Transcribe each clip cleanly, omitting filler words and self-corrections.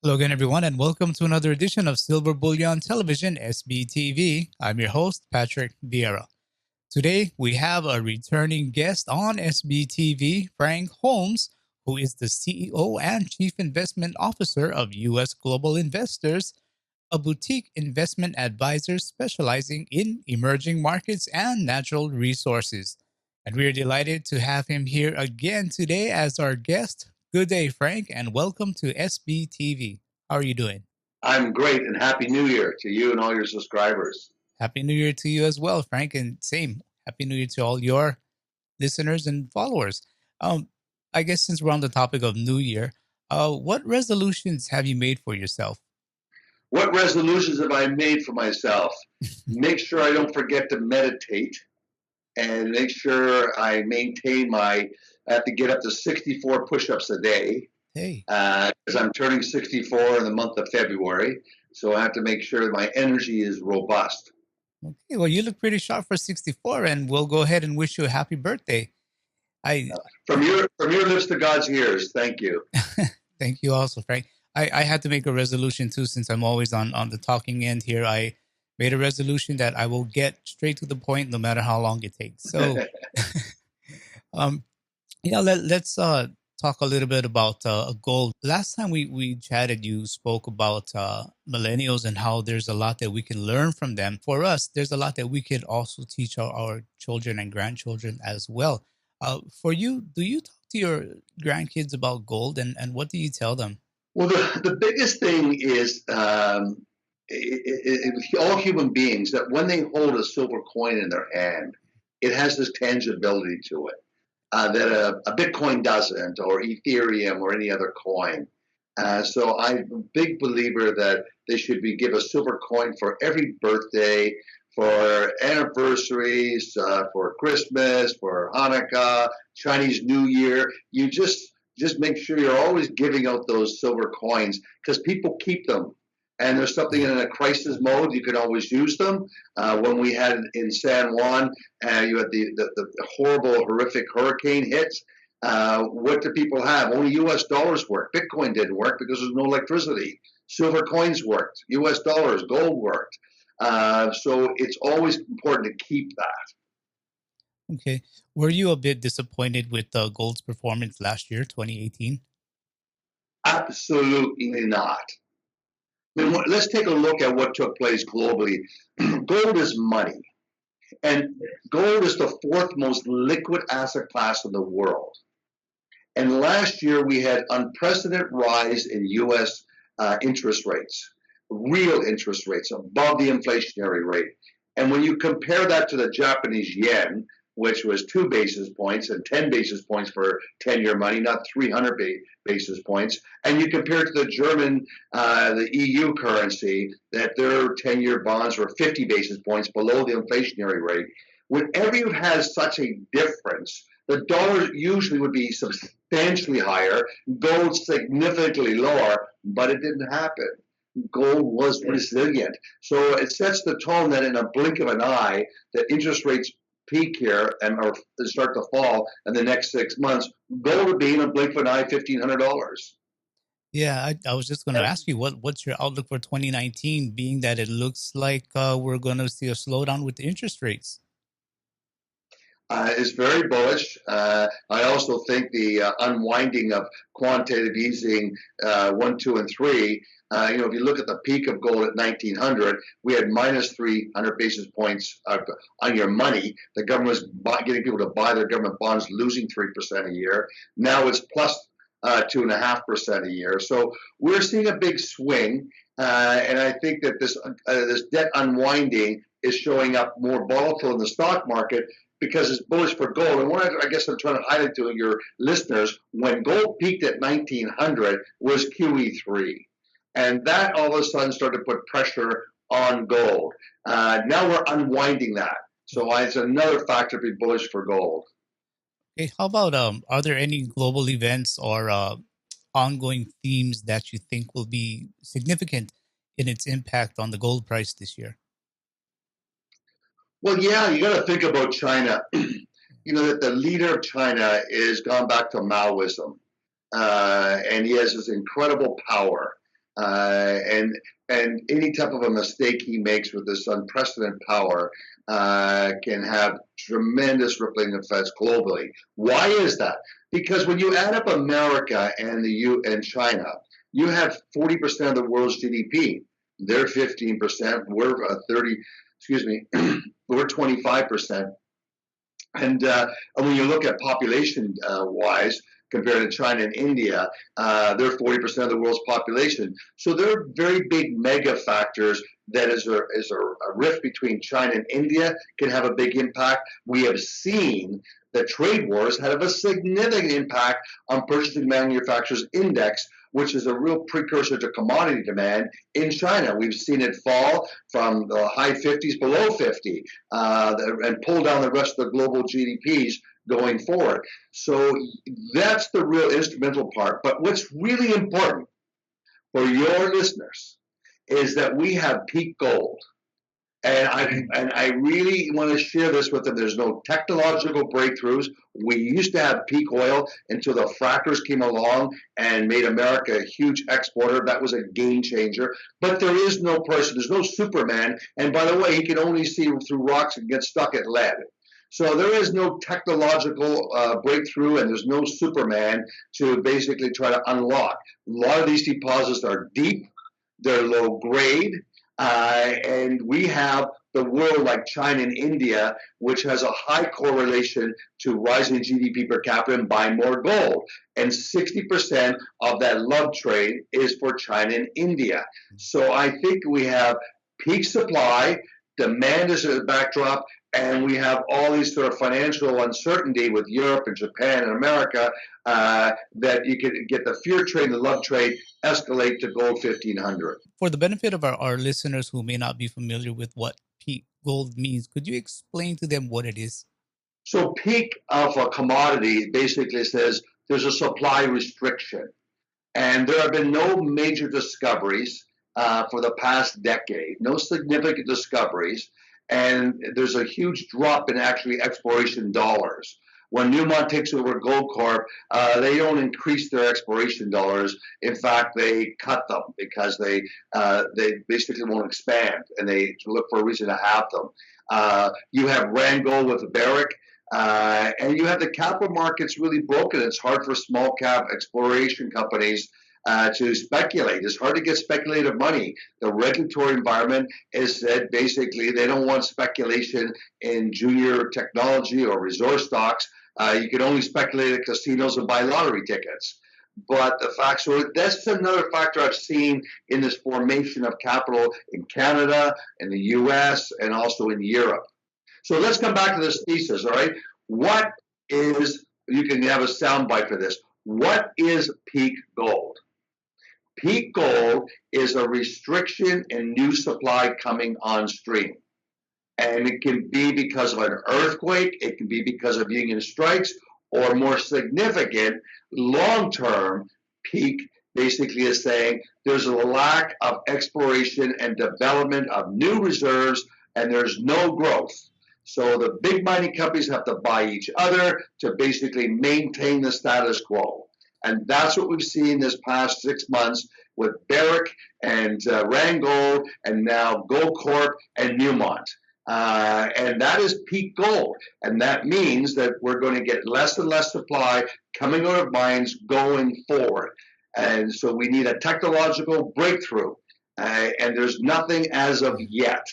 Hello again, everyone, and welcome to another edition of Silver Bullion Television, SBTV. I'm your host, Patrick Vieira. Today, we have a returning guest on SBTV, Frank Holmes, who is the CEO and Chief Investment Officer of U.S. Global Investors, a boutique investment advisor specializing in emerging markets and natural resources. And we are delighted to have him here again today as our guest. Good day, Frank, and welcome to SBTV. How are you doing? I'm great, and Happy New Year to you and all your subscribers. Happy New Year to you as well, Frank, and same. Happy New Year to all your listeners and followers. Um, I guess since we're on the topic of New Year, what resolutions have you made for yourself? What resolutions have I made for myself? Make sure I don't forget to meditate and make sure I maintain I have to get up to 64 push ups a day Hey, because I'm turning 64 in the month of February. So I have to make sure my energy is robust. okay. Well, you look pretty sharp for 64, and we'll go ahead and wish you a happy birthday. I From your lips to God's ears, thank you. thank you also, Frank. I had to make a resolution too, since I'm always on the talking end here. I made a resolution that I will get straight to the point, no matter how long it takes. So, um, let's talk a little bit about gold. Last time we chatted, you spoke about millennials and how there's a lot that we can learn from them. For us, there's a lot that we could also teach our children and grandchildren as well. For you, do you talk to your grandkids about gold, and what do you tell them? Well, the biggest thing is with all human beings that when they hold a silver coin in their hand, it has this tangibility to it that a Bitcoin doesn't, or Ethereum, or any other coin. So I'm a big believer that they should be give a silver coin for every birthday, for anniversaries, for Christmas, for Hanukkah, Chinese New Year. You just make sure you're always giving out those silver coins because people keep them. And there's something in a crisis mode, you can always use them. When we had in San Juan, you had the horrible, horrific hurricane hits. What do people have? Only US dollars worked. Bitcoin didn't work because there's no electricity. Silver coins worked. US dollars, gold worked. So it's always important to keep that. Okay, were you a bit disappointed with gold's performance last year, 2018? Absolutely not. I mean, let's take a look at what took place globally. Gold is money, and gold is the fourth most liquid asset class in the world. And last year we had unprecedented rise in U.S. Interest rates, real interest rates above the inflationary rate. And when you compare that to the Japanese yen, which was 2 basis points and 10 basis points for 10-year money, not 300 basis points. And you compare it to the German, the EU currency, that their 10-year bonds were 50 basis points below the inflationary rate. Whenever you have such a difference, the dollar usually would be substantially higher, gold significantly lower, but it didn't happen. Gold was resilient. So it sets the tone that in a blink of an eye, that interest rates peak here and or start to fall in the next 6 months, gold would be in a blink of an eye $1,500. Yeah, I was just going to ask you what's your outlook for 2019, being that it looks like we're going to see a slowdown with the interest rates. Is very bullish. I also think the unwinding of quantitative easing 1, 2, and 3. If you look at the peak of gold at 1900, we had minus 300 basis points on your money. The government was getting people to buy their government bonds, losing 3% a year. Now it's plus 2.5% a year. So we're seeing a big swing, and I think that this debt unwinding is showing up more volatile in the stock market because it's bullish for gold. And what I guess I'm trying to highlight to your listeners, when gold peaked at 1900 was QE3. And that all of a sudden started to put pressure on gold. Now we're unwinding that. So it's another factor to be bullish for gold. Okay, how about are there any global events or ongoing themes that you think will be significant in its impact on the gold price this year? Well, yeah, you got to think about China. That the leader of China is gone back to Maoism, and he has this incredible power. And any type of a mistake he makes with this unprecedented power can have tremendous rippling effects globally. Why is that? Because when you add up America and the U and China, you have 40% of the world's GDP. They're 15%. We're 30. Excuse me. We're 25%. And when you look at population wise, compared to China and India, they're 40% of the world's population. So they're very big mega factors that is a rift between China and India can have a big impact. We have seen that trade wars have a significant impact on Purchasing Manufacturers Index, which is a real precursor to commodity demand in China. We've seen it fall from the high 50s below 50 and pull down the rest of the global GDPs going forward. So that's the real instrumental part. But what's really important for your listeners is that we have peak gold. And I really want to share this with them. There's no technological breakthroughs. We used to have peak oil until the frackers came along and made America a huge exporter. That was a game changer. But there is no person, there's no Superman. And by the way, he can only see through rocks and get stuck at lead. So there is no technological breakthrough, and there's no Superman to basically try to unlock. A lot of these deposits are deep, they're low grade, and we have the world like China and India, which has a high correlation to rising GDP per capita and buying more gold. And 60% of that love trade is for China and India. So I think we have peak supply, demand is a backdrop, and we have all these sort of financial uncertainty with Europe and Japan and America that you can get the fear trade, the love trade escalate to gold 1500. For the benefit of our listeners who may not be familiar with what peak gold means, could you explain to them what it is? So peak of a commodity basically says there's a supply restriction. And there have been no major discoveries for the past decade, no significant discoveries. And there's a huge drop in actually exploration dollars. When Newmont takes over Goldcorp, they don't increase their exploration dollars. In fact, they cut them because they basically won't expand, and they look for a reason to have them. You have Randgold with Barrick, and you have the capital markets really broken. It's hard for small cap exploration companies to speculate. It's hard to get speculative money. The regulatory environment is that basically they don't want speculation in junior technology or resource stocks. You can only speculate at casinos and buy lottery tickets. But the fact, so that's another factor I've seen in this formation of capital in Canada, in the US, and also in Europe. So let's come back to this thesis, all right? What is, you can have a soundbite for this. What is peak gold? Peak gold is a restriction in new supply coming on stream. And it can be because of an earthquake, it can be because of union strikes, or more significant, long-term peak basically is saying there's a lack of exploration and development of new reserves, and there's no growth. So the big mining companies have to buy each other to basically maintain the status quo. And that's what we've seen this past 6 months with Barrick and Randgold, and now Goldcorp and Newmont. And that is peak gold. And that means that we're going to get less and less supply coming out of mines going forward. And so we need a technological breakthrough. And there's nothing as of yet.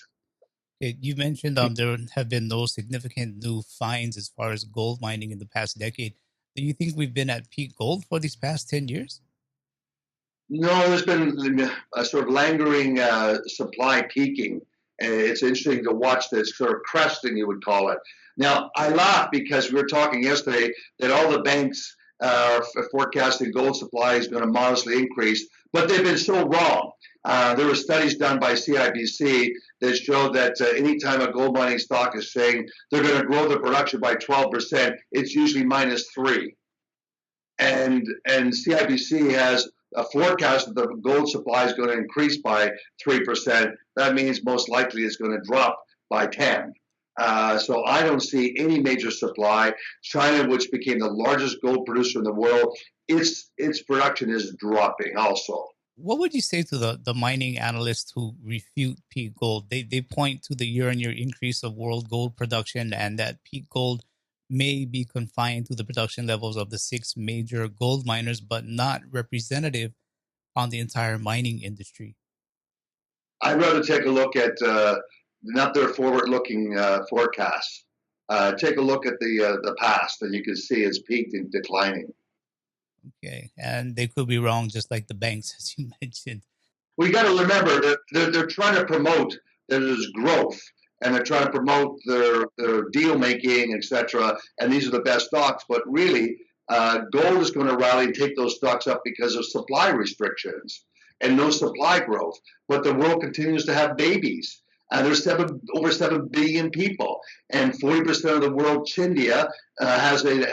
You mentioned there have been no significant new finds as far as gold mining in the past decade. Do you think we've been at peak gold for these past 10 years? No, there's been a sort of lingering supply peaking. It's interesting to watch this sort of cresting, you would call it. Now, I laugh because we were talking yesterday that all the banks are forecasting gold supply is going to modestly increase, but they've been so wrong. There were studies done by CIBC that showed that anytime a gold mining stock is saying they're going to grow the production by 12%, it's usually -3%. And CIBC has a forecast that the gold supply is going to increase by 3%. That means most likely it's going to drop by 10%. So I don't see any major supply. China, which became the largest gold producer in the world, its production is dropping also. What would you say to the mining analysts who refute peak gold? They point to the year-on-year increase of world gold production and that peak gold may be confined to the production levels of the six major gold miners, but not representative on the entire mining industry. I'd rather take a look at not their forward-looking forecasts. Take a look at the past, and you can see it's peaked and declining. Okay, and they could be wrong, just like the banks, as you mentioned. We got to remember that they're trying to promote that there's growth, and they're trying to promote their deal making, etc. And these are the best stocks, but really, gold is going to rally and take those stocks up because of supply restrictions and no supply growth. But the world continues to have babies. There's over 7 billion people, and 40% of the world, Chindia, has an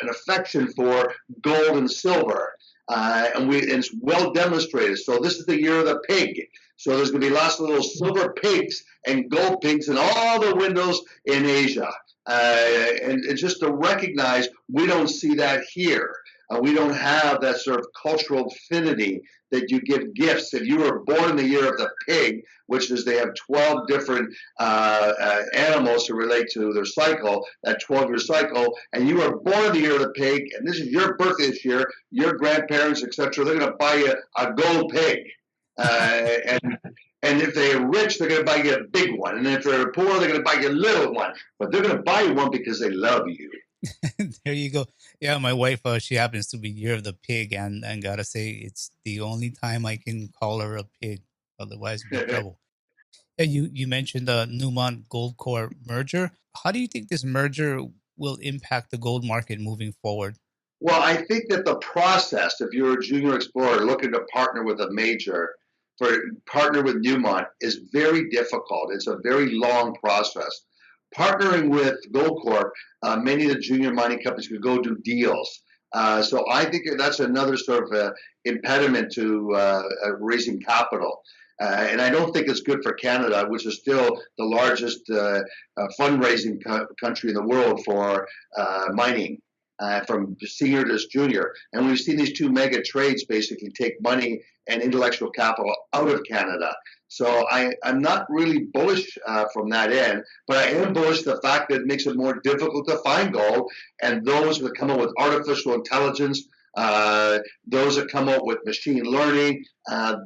affection for gold and silver. And it's well demonstrated. So this is the year of the pig. So there's going to be lots of little silver pigs and gold pigs in all the windows in Asia. And just to recognize, we don't see that here. We don't have that sort of cultural affinity that you give gifts. If you were born in the year of the pig, which is they have 12 different animals to relate to their cycle, that 12-year cycle, and you were born in the year of the pig, and this is your birthday this year, your grandparents, etc., they're going to buy you a gold pig. And if they're rich, they're going to buy you a big one. And if they're poor, they're going to buy you a little one. But they're going to buy you one because they love you. There you go. Yeah, my wife, she happens to be year of the pig, and gotta say, it's the only time I can call her a pig. Otherwise, we'll be in trouble. Yeah, you mentioned the Newmont-Goldcorp merger. How do you think this merger will impact the gold market moving forward? Well, I think that the process, if you're a junior explorer looking to partner with a major, partner with Newmont is very difficult. It's a very long process. Partnering with Goldcorp, many of the junior mining companies could go do deals. So I think that's another sort of impediment to raising capital. And I don't think it's good for Canada, which is still the largest fundraising country in the world for mining. From senior to junior. And we've seen these two mega trades basically take money and intellectual capital out of Canada. So I'm not really bullish from that end, but I am bullish the fact that it makes it more difficult to find gold. And those that come up with artificial intelligence, those that come up with machine learning,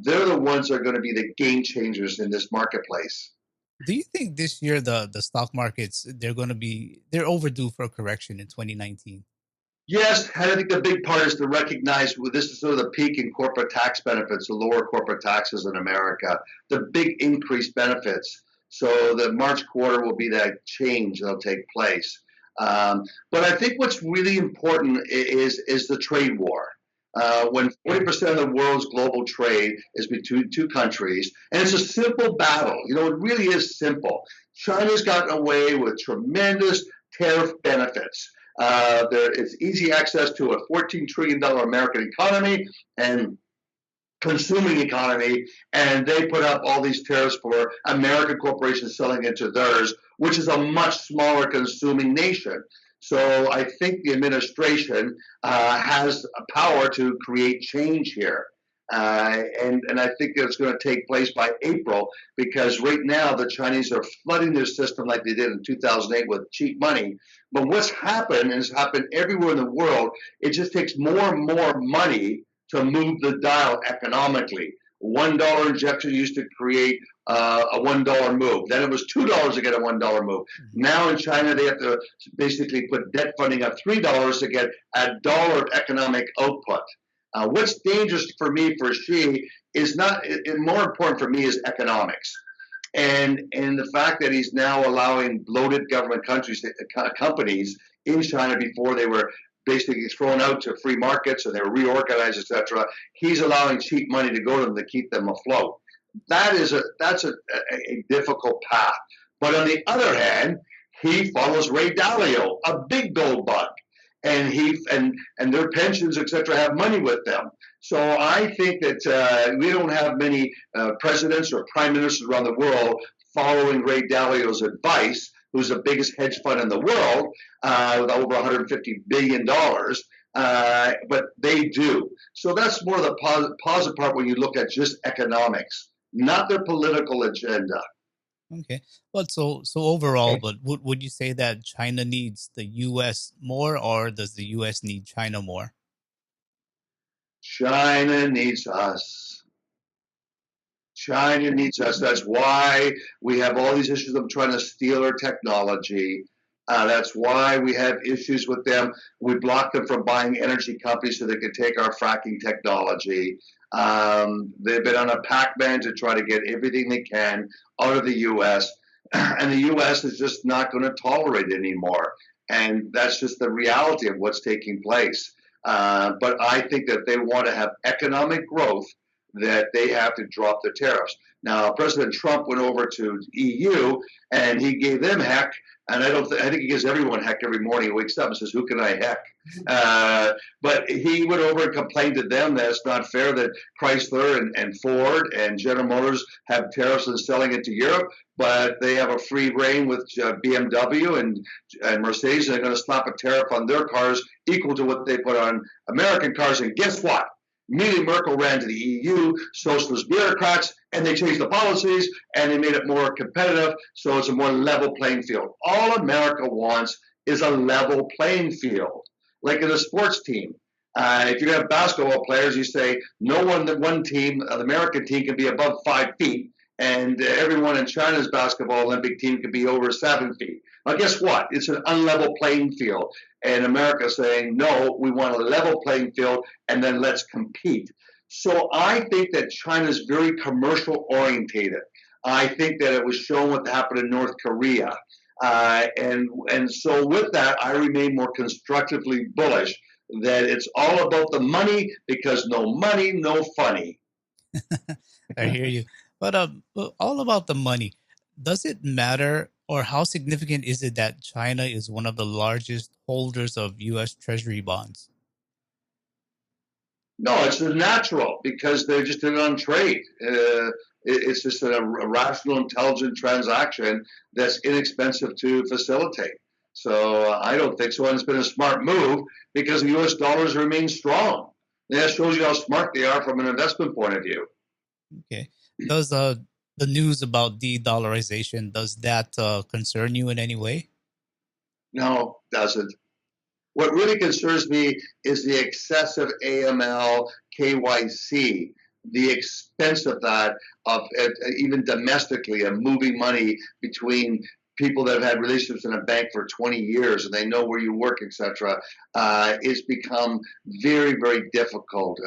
they're the ones that are going to be the game changers in this marketplace. Do you think this year the stock markets, they're overdue for a correction in 2019? Yes, and I think the big part is to recognize this is sort of the peak in corporate tax benefits, the lower corporate taxes in America, the big increased benefits. So the March quarter will be that change that'll take place. But I think what's really important is the trade war. When 40% of the world's global trade is between two countries, and it's a simple battle. You know, it really is simple. China's gotten away with tremendous tariff benefits. It's easy access to a $14 trillion American economy and consuming economy, and they put up all these tariffs for American corporations selling into theirs, which is a much smaller consuming nation. So I think the administration has a power to create change here. And I think it's going to take place by April because right now the Chinese are flooding their system like they did in 2008 with cheap money. But what's happened, and it's happened everywhere in the world, it just takes more and more money to move the dial economically. $1 injection used to create a $1 move. Then it was $2 to get a $1 move. Now in China, they have to basically put debt funding of $3 to get a dollar of economic output. What's dangerous for me, for Xi, is not, more important for me is economics. And the fact that he's now allowing bloated government companies in China before they were basically thrown out to free markets and they were reorganized, etc. He's allowing cheap money to go to them to keep them afloat. That's a difficult path. But on the other hand, he follows Ray Dalio, a big gold bug. And their pensions, etc., have money with them. So I think that we don't have many presidents or prime ministers around the world following Ray Dalio's advice, who's the biggest hedge fund in the world with over $150 billion. but they do. So that's more the positive part when you look at just economics, not their political agenda. Okay. But so overall, but would you say that China needs the US more, or does the US need China more? China needs us. China needs us. That's why we have all these issues of them trying to steal our technology. That's why we have issues with them. We block them from buying energy companies so they can take our fracking technology. They've been on a Pac-Man to try to get everything they can out of the U.S., and the U.S. is just not going to tolerate it anymore. And that's just the reality of what's taking place. But I think that they want to have economic growth, that they have to drop the tariffs. Now, President Trump went over to EU and he gave them heck, and I think he gives everyone heck every morning. He wakes up and says, "Who can I heck?" But he went over and complained to them that it's not fair that Chrysler and Ford and General Motors have tariffs and selling it to Europe, but they have a free reign with BMW and Mercedes, and they're going to slap a tariff on their cars equal to what they put on American cars. And guess what? Immediately Merkel ran to the EU, socialist bureaucrats, and they changed the policies and they made it more competitive, so it's a more level playing field. All America wants is a level playing field, like in a sports team. If you have basketball players, you say no one team, an American team, can be above 5 feet, and everyone in China's basketball Olympic team can be over 7 feet. Now, guess what? It's an unlevel playing field. And America saying, no, we want a level playing field, and then let's compete. So I think that China is very commercial orientated. I think that it was shown what happened in North Korea. And so with that, I remain more constructively bullish that it's all about the money, because no money, no funny. I hear you. But all about the money. Does it matter, or how significant is it that China is one of the largest holders of U.S. Treasury bonds? No, it's natural because they're just in on trade. It's just a rational, intelligent transaction that's inexpensive to facilitate. So I don't think so. And it's been a smart move because the U.S. dollars remain strong. And that shows you how smart they are from an investment point of view. Okay. Does the news about de-dollarization, does that concern you in any way? No, it doesn't. What really concerns me is the excessive AML, KYC, the expense of that, of even domestically, of moving money between people that have had relationships in a bank for 20 years and they know where you work, etc. It's become very, very difficult.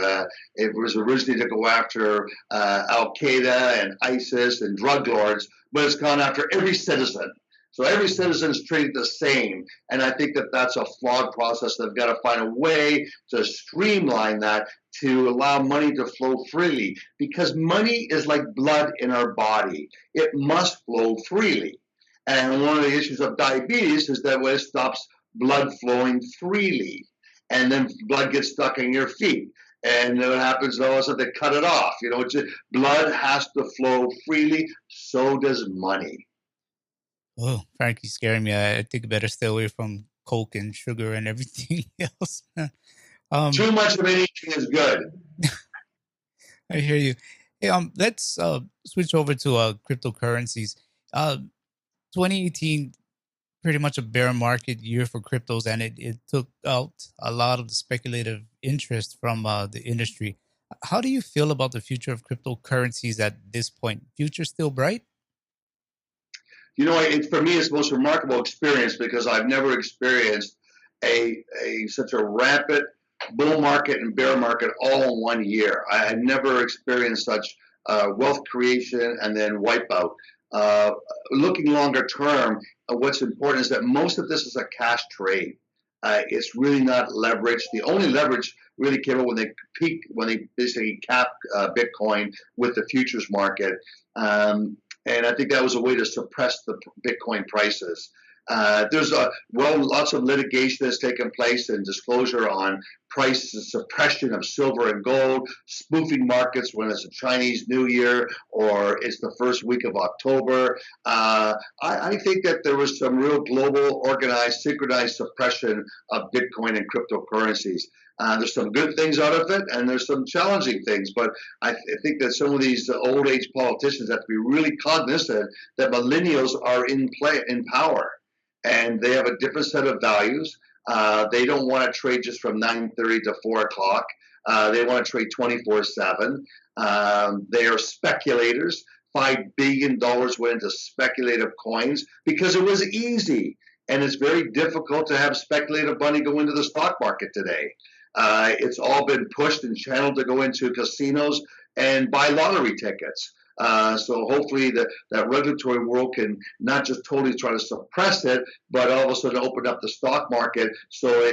It was originally to go after Al Qaeda and ISIS and drug lords, but it's gone after every citizen. So every citizen is treated the same, and I think that that's a flawed process. They've got to find a way to streamline that to allow money to flow freely, because money is like blood in our body. It must flow freely. And one of the issues of diabetes is that when it stops blood flowing freely, and then blood gets stuck in your feet. And what happens though is that they cut it off. You know, blood has to flow freely, so does money. Oh, frankly, scaring me. I think I better stay away from Coke and sugar and everything else. Too much of anything is good. I hear you. Hey, let's switch over to cryptocurrencies. 2018, pretty much a bear market year for cryptos, and it took out a lot of the speculative interest from the industry. How do you feel about the future of cryptocurrencies at this point? Future still bright? You know, for me, it's the most remarkable experience because I've never experienced a such a rapid bull market and bear market all in one year. I had never experienced such wealth creation and then wipeout. Looking longer term, what's important is that most of this is a cash trade. It's really not leveraged. The only leverage really came out when they peaked, when they basically capped Bitcoin with the futures market. And I think that was a way to suppress the Bitcoin prices. There's lots of litigation that's taken place and disclosure on price suppression of silver and gold, spoofing markets when it's a Chinese New Year or it's the first week of October. I think that there was some real global, organized, synchronized suppression of Bitcoin and cryptocurrencies. There's some good things out of it, and there's some challenging things. But I think that some of these old age politicians have to be really cognizant that millennials are in power, and they have a different set of values. They don't want to trade just from 9:30 to 4 o'clock. They want to trade 24/7. They are speculators. $5 billion went into speculative coins because it was easy. And it's very difficult to have speculative money go into the stock market today. It's all been pushed and channeled to go into casinos and buy lottery tickets. So hopefully that regulatory world can not just totally try to suppress it, but all of a sudden open up the stock market. So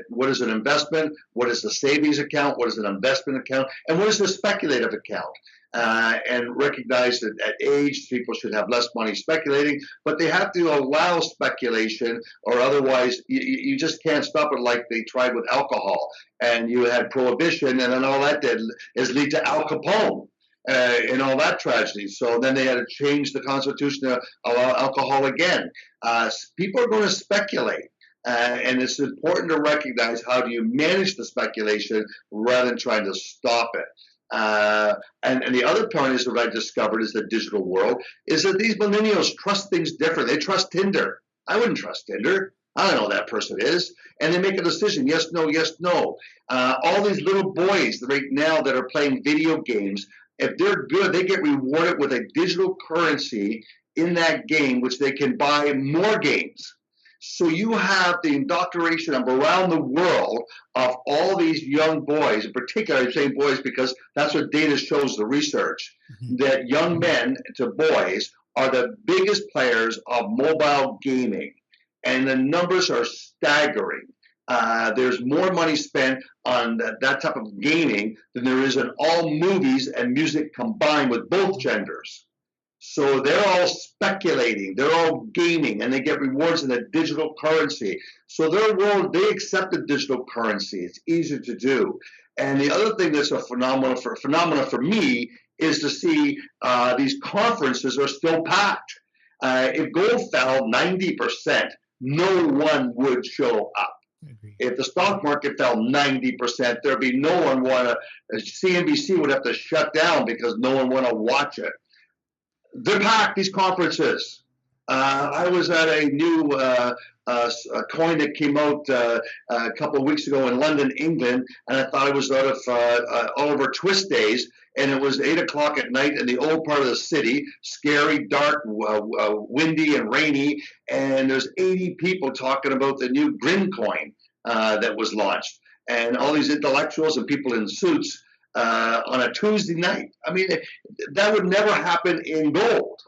what is an investment? What is the savings account? What is an investment account? And what is the speculative account? And recognize that at age, people should have less money speculating, but they have to allow speculation, or otherwise you just can't stop it like they tried with alcohol. And you had prohibition, and then all that did is lead to Al Capone. And all that tragedy. So then they had to change the Constitution to allow alcohol again. People are going to speculate. And it's important to recognize how do you manage the speculation rather than trying to stop it. And the other part is what I discovered is the digital world is that these millennials trust things different. They trust Tinder. I wouldn't trust Tinder. I don't know who that person is. And they make a decision, yes, no, yes, no. All these little boys right now that are playing video games, if they're good, they get rewarded with a digital currency in that game, which they can buy more games. So you have the indoctrination around the world of all these young boys, in particular, I'm saying boys because that's what data shows, the research, that young men to boys are the biggest players of mobile gaming. And the numbers are staggering. There's more money spent on that type of gaming than there is in all movies and music combined with both genders. So they're all speculating, they're all gaming, and they get rewards in a digital currency. So their world, they accept the digital currency. It's easier to do. And the other thing that's a phenomenon for me is to see these conferences are still packed. If gold fell 90%, no one would show up. If the stock market fell 90%, there'd be no one CNBC would have to shut down because no one want to watch it. They're packed, these conferences. I was at a new coin that came out a couple of weeks ago in London, England, and I thought it was out of Oliver Twist days, and it was 8 o'clock at night in the old part of the city, scary, dark, windy, and rainy, and there's 80 people talking about the new Grin coin that was launched, and all these intellectuals and people in suits on a Tuesday night. I mean, that would never happen in gold.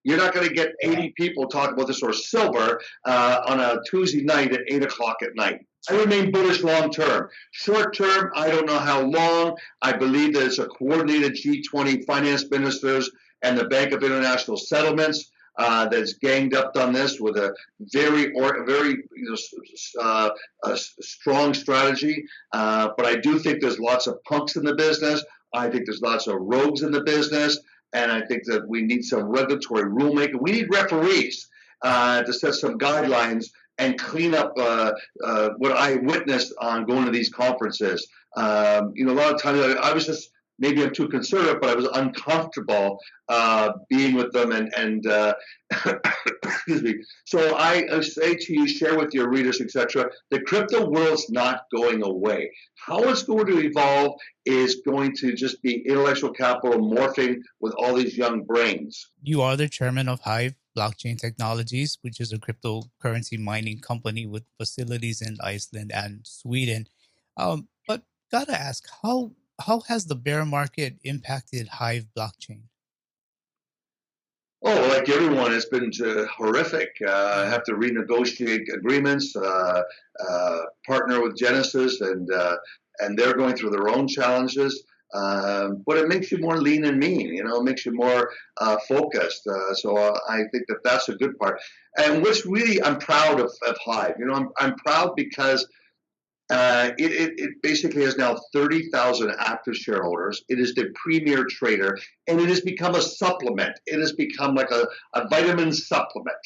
You're not going to get 80 people talking about this or silver on a Tuesday night at 8 o'clock at night. I remain bullish long term. Short term, I don't know how long. I believe that it's a coordinated G20 finance ministers and the Bank of International Settlements that's ganged up on this with a very strong strategy. But I do think there's lots of punks in the business. I think there's lots of rogues in the business. And I think that we need some regulatory rulemaking. We need referees to set some guidelines and clean up what I witnessed on going to these conferences. A lot of times I was just, maybe I'm too conservative, but I was uncomfortable being with them and excuse me. So I say to you, share with your readers, etc. The crypto world's not going away. How it's going to evolve is going to just be intellectual capital morphing with all these young brains. You are the chairman of HIVE Blockchain Technologies, which is a cryptocurrency mining company with facilities in Iceland and Sweden. But gotta ask, how has the bear market impacted HIVE Blockchain? Oh, like everyone, it's been horrific. I have to renegotiate agreements, partner with Genesis, and they're going through their own challenges. But it makes you more lean and mean. It makes you more focused. So I think that that's a good part. And what's really, I'm proud of Hive. I'm proud because it basically has now 30,000 active shareholders. It is the premier trader, and it has become a supplement. It has become like a vitamin supplement.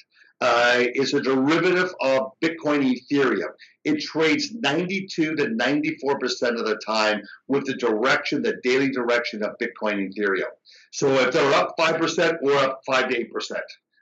It's a derivative of Bitcoin Ethereum. It trades 92 to 94% of the time with the daily direction of Bitcoin Ethereum. So if they're up 5%, we're up 5 to 8%.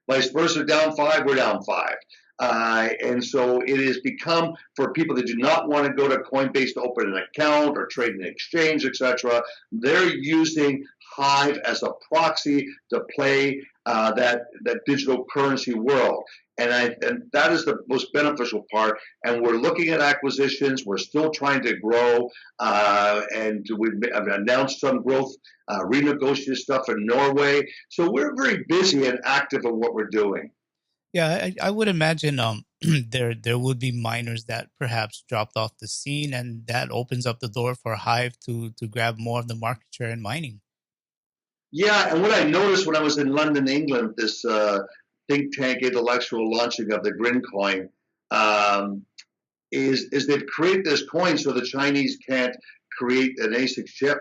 Vice versa, down 5, we're down 5. And so it has become, for people that do not want to go to Coinbase to open an account or trade an exchange, etc., they're using Hive as a proxy to play that digital currency world. And that is the most beneficial part. And we're looking at acquisitions. We're still trying to grow. And we've announced some growth, renegotiated stuff in Norway. So we're very busy and active in what we're doing. Yeah, I would imagine there would be miners that perhaps dropped off the scene, and that opens up the door for Hive to grab more of the market share in mining. Yeah, and what I noticed when I was in London, England, this think tank intellectual launching of the Grin coin, is they've created this coin so the Chinese can't create an ASIC chip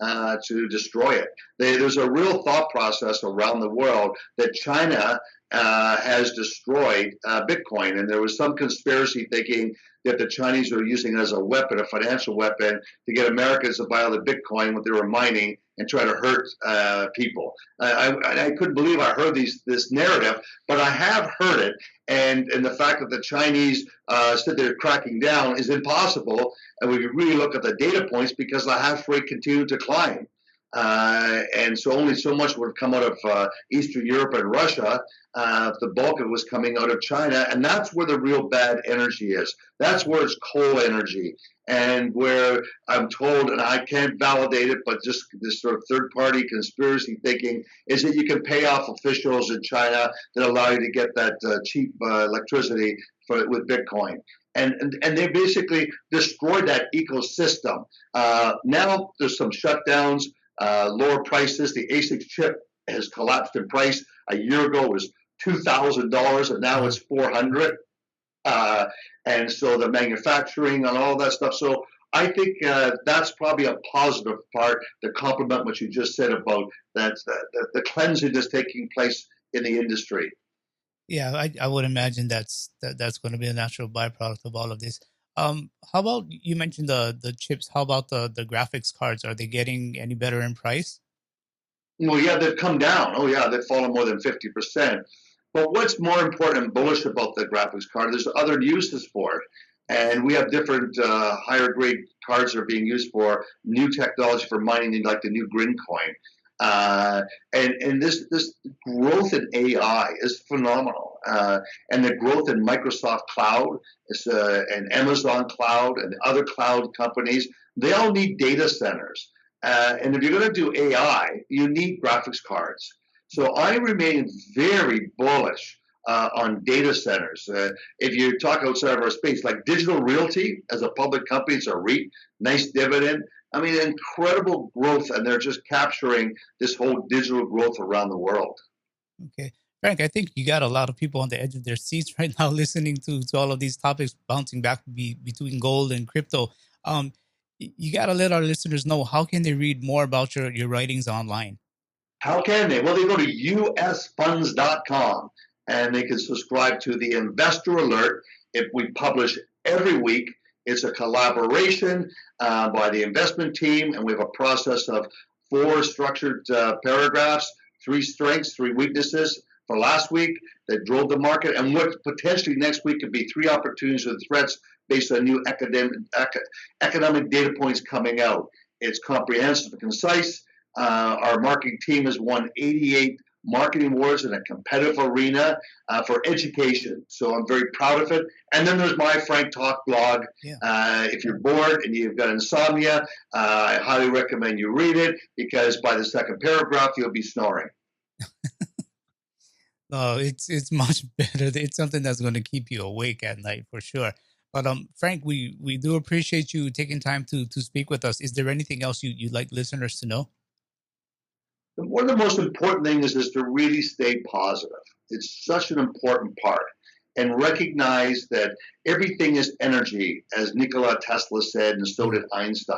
to destroy it. There's a real thought process around the world that China has destroyed Bitcoin, and there was some conspiracy thinking that the Chinese were using it as a weapon, a financial weapon, to get Americans to buy all the Bitcoin what they were mining and try to hurt people. I couldn't believe I heard this narrative, but I have heard it, and the fact that the Chinese said they're cracking down is impossible, and we really look at the data points because the hash rate continued to climb. And so only so much would come out of Eastern Europe and Russia. The bulk of it was coming out of China, and that's where the real bad energy is. That's where it's coal energy, and where I'm told, and I can't validate it, but just this sort of third-party conspiracy thinking is that you can pay off officials in China that allow you to get that cheap electricity with Bitcoin. And they basically destroyed that ecosystem. Now there's some shutdowns, lower prices. The ASIC chip has collapsed in price. A year ago it was $2,000, and now it's $400. And so the manufacturing and all that stuff. So I think that's probably a positive part to complement what you just said about that the cleansing that's taking place in the industry. Yeah, I would imagine that's going to be a natural byproduct of all of this. How about, you mentioned the chips? How about the graphics cards? Are they getting any better in price? Well, yeah, they've come down. Oh, yeah, they've fallen more than 50%. But what's more important and bullish about the graphics card, there's other uses for it. And we have different higher grade cards that are being used for new technology for mining, like the new Grin coin. And this growth in AI is phenomenal. And the growth in Microsoft Cloud and Amazon Cloud and other cloud companies, they all need data centers. And if you're going to do AI, you need graphics cards. So I remain very bullish on data centers. If you talk outside of our space, like Digital Realty as a public company, it's a REIT, nice dividend. I mean, incredible growth, and they're just capturing this whole digital growth around the world. Okay. Frank, I think you got a lot of people on the edge of their seats right now listening to all of these topics bouncing back between gold and crypto. You got to let our listeners know, how can they read more about your writings online? How can they? Well, they go to usfunds.com and they can subscribe to the Investor Alert. If we publish every week, it's a collaboration by the investment team, and we have a process of 4 structured paragraphs, 3 strengths, 3 weaknesses for last week that drove the market, and what potentially next week could be 3 opportunities or threats based on new economic data points coming out. It's comprehensive and concise. Our marketing team has won 88 marketing awards in a competitive arena for education. So I'm very proud of it. And then there's my Frank Talk blog. Yeah. If you're bored and you've got insomnia, I highly recommend you read it, because by the second paragraph, you'll be snoring. Oh, it's much better. It's something that's going to keep you awake at night for sure. But Frank, we do appreciate you taking time to speak with us. Is there anything else you'd like listeners to know? One of the most important things is to really stay positive. It's such an important part. And recognize that everything is energy, as Nikola Tesla said, and so did Einstein.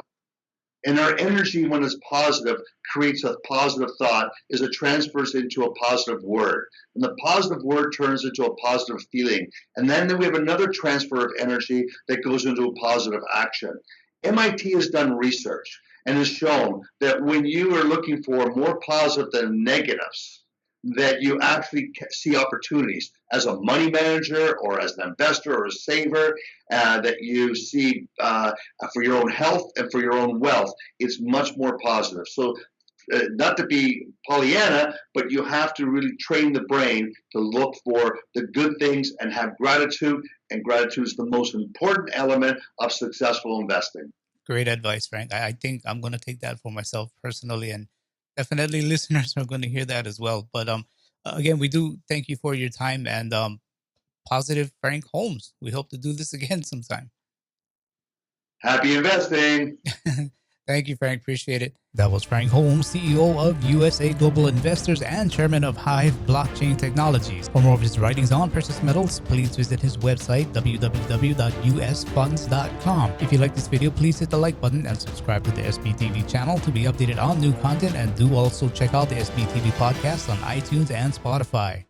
And our energy, when it's positive, creates a positive thought, as it transfers into a positive word. And the positive word turns into a positive feeling. And then we have another transfer of energy that goes into a positive action. MIT has done research and has shown that when you are looking for more positive than negatives, that you actually see opportunities as a money manager or as an investor or a saver, that you see for your own health and for your own wealth. It's much more positive. So not to be Pollyanna, but you have to really train the brain to look for the good things and have gratitude. And gratitude is the most important element of successful investing. Great advice, Frank. I think I'm going to take that for myself personally, and definitely listeners are going to hear that as well. But again, we do thank you for your time, and positive Frank Holmes. We hope to do this again sometime. Happy investing. Thank you, Frank. Appreciate it. That was Frank Holmes, CEO of USA Global Investors and chairman of HIVE Blockchain Technologies. For more of his writings on precious metals, please visit his website, www.usfunds.com. If you like this video, please hit the like button and subscribe to the SBTV channel to be updated on new content. And do also check out the SBTV podcast on iTunes and Spotify.